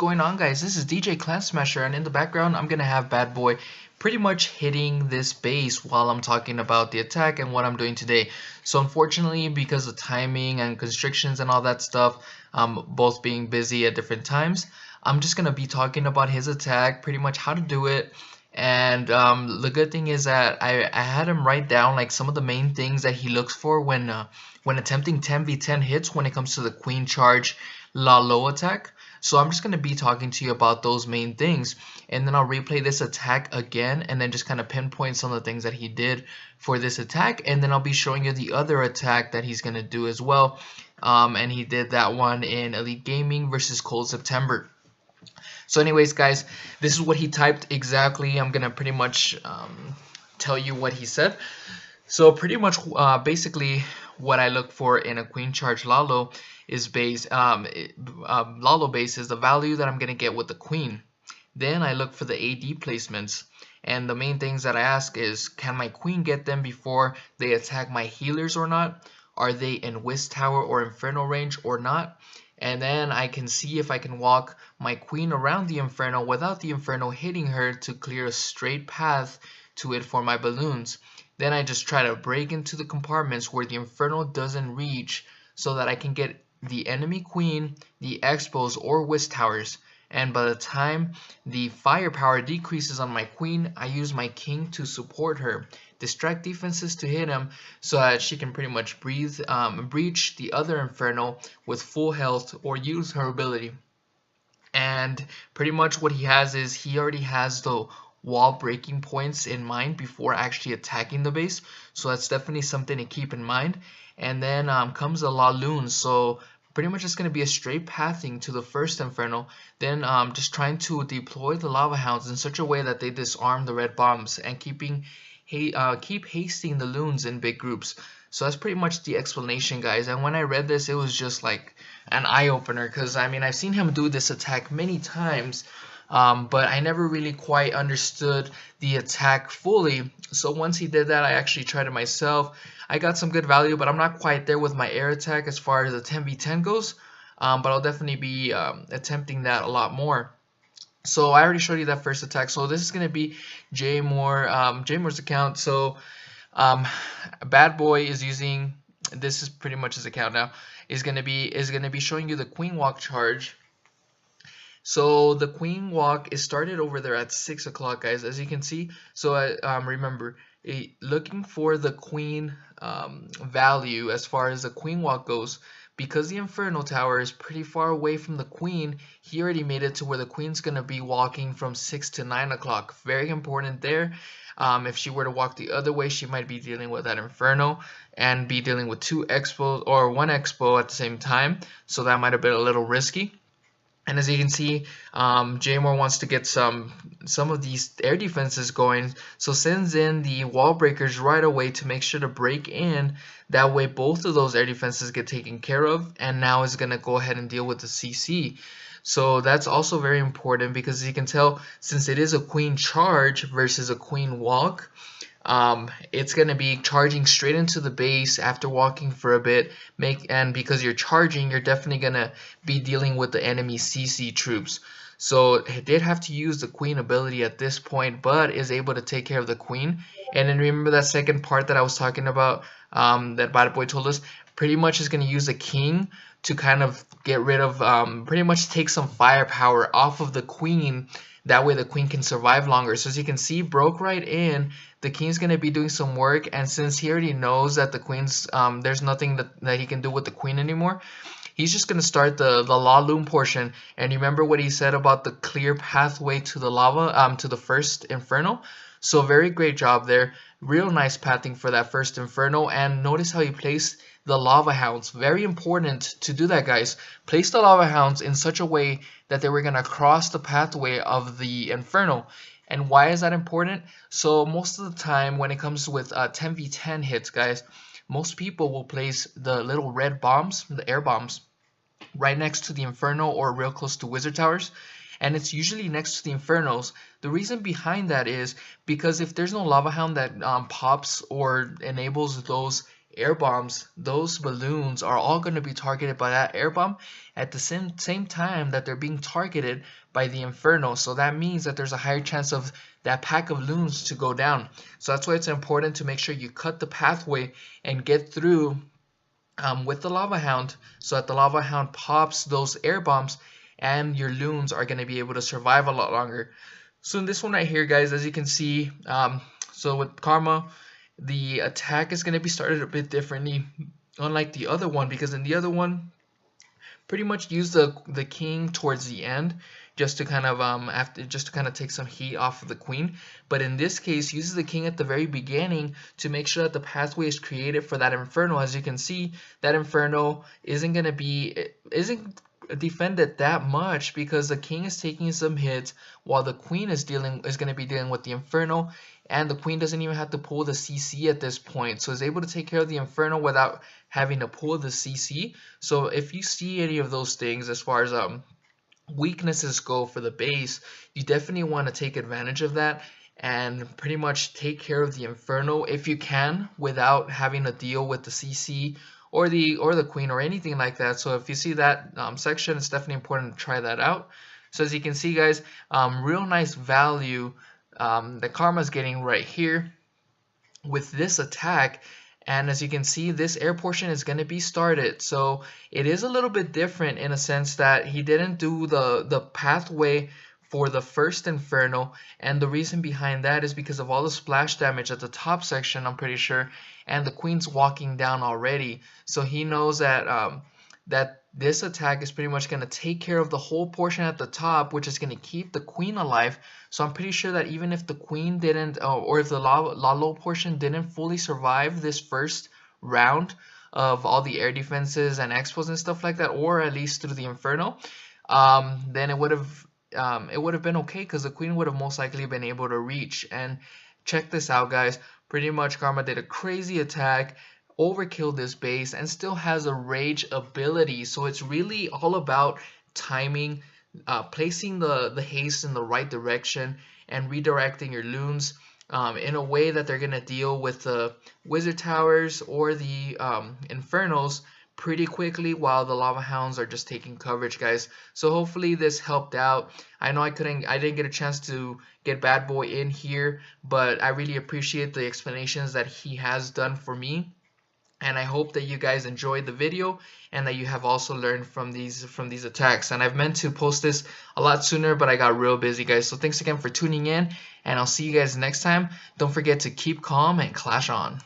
going on, guys? This is DJ Clan Smasher, and in the background I'm gonna have Bad Boy pretty much hitting this base while I'm talking about the attack and what I'm doing today. So unfortunately, because of timing and constrictions and all that stuff, both being busy at different times, I'm just gonna be talking about his attack, pretty much how to do it. And the good thing is that I had him write down like some of the main things that he looks for when attempting 10v10 hits when it comes to the Queen Charge LaLo attack. So I'm just going to be talking to you about those main things, and then I'll replay this attack again and then just kind of pinpoint some of the things that he did for this attack, and then I'll be showing you the other attack that he's going to do as well. And he did that one in Elite Gaming versus Cold September. So anyways, guys, this is what he typed exactly. I'm going to pretty much tell you what he said. So pretty much basically what I look for in a Queen Charge LaLo is LaLo base is the value that I'm going to get with the Queen. Then I look for the AD placements, and the main things that I ask is, can my Queen get them before they attack my healers or not? Are they in Wisp Tower or Inferno range or not? And then I can see if I can walk my Queen around the Inferno without the Inferno hitting her to clear a straight path to it for my balloons. Then I just try to break into the compartments where the Inferno doesn't reach so that I can get the enemy Queen, the Expos or Wisp Towers. And by the time the firepower decreases on my Queen, I use my King to support her, distract defenses to hit him so that she can pretty much breach the other Inferno with full health or use her ability. And pretty much what he has is he already has the wall breaking points in mind before actually attacking the base, so that's definitely something to keep in mind. And then comes the Laloon, so pretty much it's going to be a straight pathing to the first Inferno, then just trying to deploy the Lava Hounds in such a way that they disarm the red bombs and keep hasting the loons in big groups. So that's pretty much the explanation, guys. And when I read this, it was just like an eye-opener, because I mean, I've seen him do this attack many times, but I never really quite understood the attack fully. So once he did that, I actually tried it myself. I got some good value, but I'm not quite there with my air attack as far as the 10v10 goes. But I'll definitely be attempting that a lot more. So I already showed you that first attack. So this is going to be J Moore's account. So Bad Boy is using, this is pretty much his account now, is going to be showing you the Queen Walk charge. So the Queen Walk is started over there at 6 o'clock, guys, as you can see. So remember, looking for the Queen value as far as the Queen Walk goes, because the Inferno Tower is pretty far away from the Queen, he already made it to where the Queen's going to be walking from 6 to 9 o'clock. Very important there. If she were to walk the other way, she might be dealing with that Inferno and be dealing with 2 Expos or 1 Expo at the same time. So that might have been a little risky. And as you can see, J Moore wants to get some of these air defenses going, so sends in the wall breakers right away to make sure to break in. That way both of those air defenses get taken care of, and now is going to go ahead and deal with the CC. So that's also very important, because as you can tell, since it is a Queen Charge versus a Queen Walk, it's going to be charging straight into the base after walking for a bit, and because you're charging, you're definitely going to be dealing with the enemy CC troops. So it did have to use the Queen ability at this point, but is able to take care of the Queen. And then remember that second part that I was talking about, that Bad Boy told us, pretty much is going to use the King to kind of get rid of, pretty much take some firepower off of the Queen. That way the Queen can survive longer. So as you can see, broke right in. The King's going to be doing some work, and since he already knows that the Queen's, there's nothing that he can do with the Queen anymore, he's just going to start the Laloon portion. And remember what he said about the clear pathway to the lava, to the first Inferno. So very great job there. Real nice pathing for that first Inferno. And notice how he placed the Lava Hounds. Very important to do that, guys. Place the Lava Hounds in such a way that they were going to cross the pathway of the Inferno. And why is that important? So most of the time when it comes with 10v10 hits, guys, most people will place the little red bombs, the air bombs, right next to the Inferno or real close to Wizard Towers. And it's usually next to the Infernos. The reason behind that is because if there's no Lava Hound that pops or enables those air bombs, those balloons are all going to be targeted by that air bomb at the same time that they're being targeted by the Inferno. So that means that there's a higher chance of that pack of loons to go down. So that's why it's important to make sure you cut the pathway and get through with the Lava Hound, so that the Lava Hound pops those air bombs and your loons are going to be able to survive a lot longer. So in this one right here, guys, as you can see, so with Karma, the attack is going to be started a bit differently, unlike the other one, because in the other one, pretty much use the king towards the end just to kind of take some heat off of the queen. But in this case, uses the king at the very beginning to make sure that the pathway is created for that Inferno. As you can see, that Inferno isn't defended that much because the king is taking some hits while the queen is going to be dealing with the Inferno, and the queen doesn't even have to pull the CC at this point, so is able to take care of the Inferno without having to pull the CC. So if you see any of those things as far as weaknesses go for the base, you definitely want to take advantage of that and pretty much take care of the Inferno if you can without having to deal with the CC or the queen or anything like that. So if you see that section, it's definitely important to try that out. So as you can see, guys, real nice value that Karma's getting right here with this attack. And as you can see, this air portion is going to be started. So it is a little bit different in a sense that he didn't do the pathway for the first Inferno, and the reason behind that is because of all the splash damage at the top section, I'm pretty sure, and the queen's walking down already. So he knows that that this attack is pretty much going to take care of the whole portion at the top, which is going to keep the queen alive. So I'm pretty sure that even if the queen didn't, or if the LaLo portion didn't fully survive this first round of all the air defenses and expos and stuff like that, or at least through the Inferno, then it would have been okay, because the queen would have most likely been able to reach. And check this out, guys. Pretty much Karma did a crazy attack, overkilled this base, and still has a rage ability. So it's really all about timing, placing the haste in the right direction, and redirecting your loons in a way that they're going to deal with the wizard towers or the Infernos pretty quickly, while the Lava Hounds are just taking coverage, guys. So hopefully this helped out. I know I didn't get a chance to get Bad Boy in here, but I really appreciate the explanations that he has done for me. And I hope that you guys enjoyed the video and that you have also learned from these attacks. And I've meant to post this a lot sooner, but I got real busy, guys. So thanks again for tuning in, and I'll see you guys next time. Don't forget to keep calm and clash on.